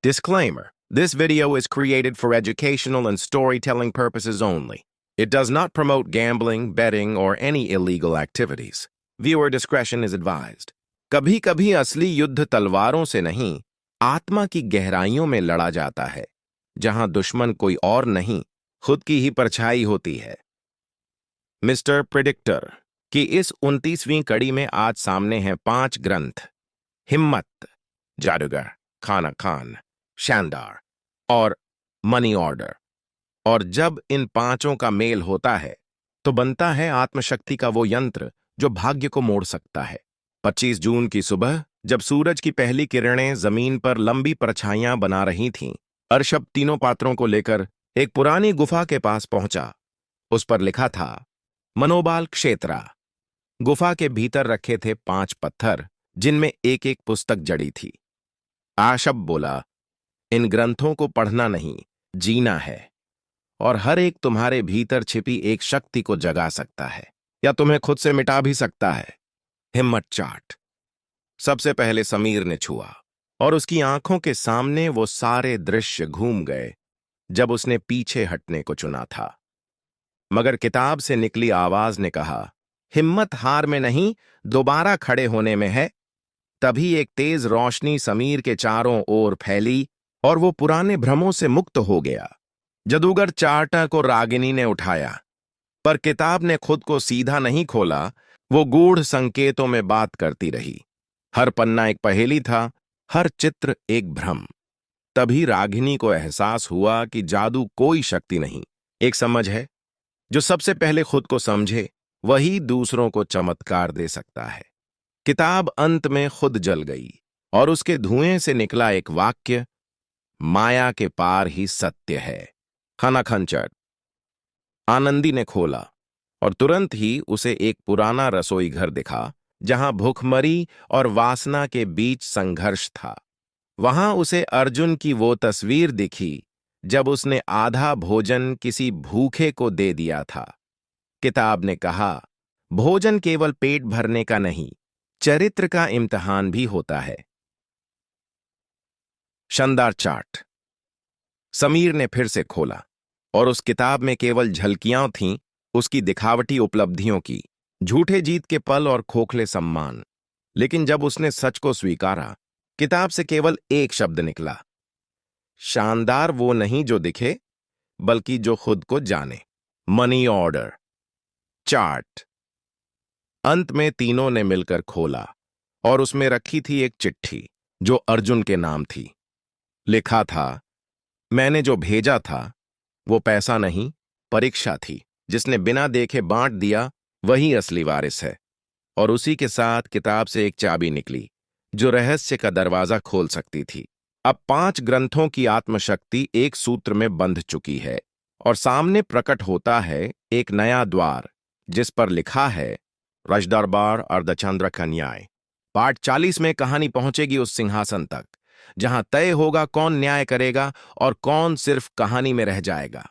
Disclaimer: this video is created for educational and storytelling purposes only. It does not promote gambling, betting, or any illegal activities. Viewer discretion is advised. कभी कभी असली युद्ध तलवारों से नहीं, आत्मा की गहराइयों में लड़ा जाता है, जहां दुश्मन कोई और नहीं, खुद की ही परछाई होती है। मिस्टर प्रिडिक्टर की इस 29वीं कड़ी में आज सामने हैं 5 ग्रंथ: हिम्मत, जादूगर, खाना खान, शानदार और मनी ऑर्डर। और जब इन पांचों का मेल होता है तो बनता है आत्मशक्ति का वो यंत्र जो भाग्य को मोड़ सकता है। 25 जून की सुबह जब सूरज की पहली किरणें जमीन पर लंबी परछाइयां बना रही थीं, अर्शब तीनों पात्रों को लेकर एक पुरानी गुफा के पास पहुंचा। उस पर लिखा था मनोबाल क्षेत्रा। गुफा के भीतर रखे थे 5 पत्थर जिनमें एक एक पुस्तक जड़ी थी। आशब बोला, इन ग्रंथों को पढ़ना नहीं, जीना है, और हर एक तुम्हारे भीतर छिपी एक शक्ति को जगा सकता है या तुम्हें खुद से मिटा भी सकता है। हिम्मत चार्ट। सबसे पहले समीर ने छुआ और उसकी आंखों के सामने वो सारे दृश्य घूम गए जब उसने पीछे हटने को चुना था। मगर किताब से निकली आवाज ने कहा, हिम्मत हार में नहीं, दोबारा खड़े होने में है। तभी एक तेज रोशनी समीर के चारों ओर फैली और वो पुराने भ्रमों से मुक्त हो गया। जादूगर चार्टा को रागिनी ने उठाया, पर किताब ने खुद को सीधा नहीं खोला। वो गूढ़ संकेतों में बात करती रही। हर पन्ना एक पहेली था, हर चित्र एक भ्रम। तभी रागिनी को एहसास हुआ कि जादू कोई शक्ति नहीं, एक समझ है। जो सबसे पहले खुद को समझे वही दूसरों को चमत्कार दे सकता है। किताब अंत में खुद जल गई और उसके धुएं से निकला एक वाक्य, माया के पार ही सत्य है। खाना खंचर। आनंदी ने खोला और तुरंत ही उसे एक पुराना रसोई घर दिखा जहां भूखमरी और वासना के बीच संघर्ष था। वहां उसे अर्जुन की वो तस्वीर दिखी जब उसने आधा भोजन किसी भूखे को दे दिया था। किताब ने कहा, भोजन केवल पेट भरने का नहीं, चरित्र का इम्तिहान भी होता है। शानदार चार्ट। समीर ने फिर से खोला और उस किताब में केवल झलकियां थीं उसकी दिखावटी उपलब्धियों की, झूठे जीत के पल और खोखले सम्मान। लेकिन जब उसने सच को स्वीकारा, किताब से केवल एक शब्द निकला, शानदार वो नहीं जो दिखे, बल्कि जो खुद को जाने। Money order. चार्ट। अंत में तीनों ने मिलकर खोला और उसमें रखी थी एक चिट्ठी जो अर्जुन के नाम थी। लिखा था, मैंने जो भेजा था वो पैसा नहीं, परीक्षा थी। जिसने बिना देखे बांट दिया वही असली वारिस है। और उसी के साथ किताब से एक चाबी निकली जो रहस्य का दरवाजा खोल सकती थी। अब 5 ग्रंथों की आत्मशक्ति एक सूत्र में बंध चुकी है और सामने प्रकट होता है एक नया द्वार जिस पर लिखा है रजदरबार अर्धचंद्र का न्याय। पार्ट 40 में कहानी पहुंचेगी उस सिंहासन तक जहां तय होगा कौन न्याय करेगा और कौन सिर्फ कहानी में रह जाएगा।